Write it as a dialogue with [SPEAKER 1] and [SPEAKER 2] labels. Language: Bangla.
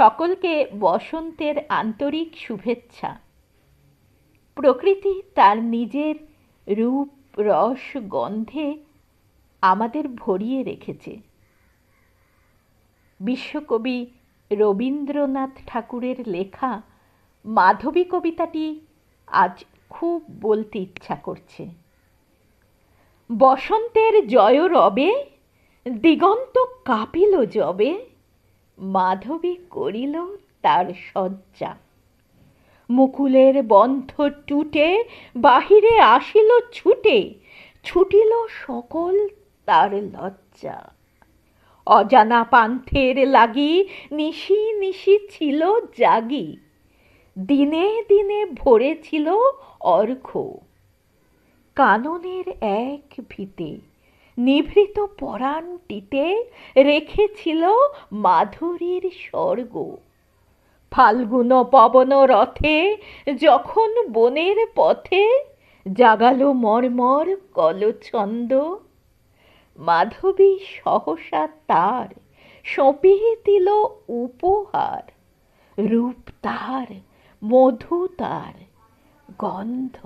[SPEAKER 1] সকলকে বসন্তের আন্তরিক শুভেচ্ছা। প্রকৃতি তার নিজের রূপ, রস, গন্ধে আমাদের ভরিয়ে রেখেছে। বিশ্বকবি রবীন্দ্রনাথ ঠাকুরের লেখা মাধবী কবিতাটি আজ খুব বলতে ইচ্ছা করছে। বসন্তের জয় রবে, দিগন্ত কাঁপিল যবে, মাধবী করিল তার সজ্জা। মুকুলের বন্ধ টুটে বাহিরে আসিল ছুটে, ছুটিল সকল তার লজ্জা। অজানা পান্থের লাগি নিশি নিশি ছিল জাগি, দিনে দিনে ভরেছিল অর্ঘ্য। কাননের এক ভিতে নিভৃত পরাণটিতে রেখেছিল মাধুরীর স্বর্গ। ফাল্গুন পবন রথে যখন বনের পথে জাগালো মর্মর কলছন্দ, মাধবী সহসা তার সঁপিয়ে দিল উপহার। রূপ তার, মধু তার, গন্ধ।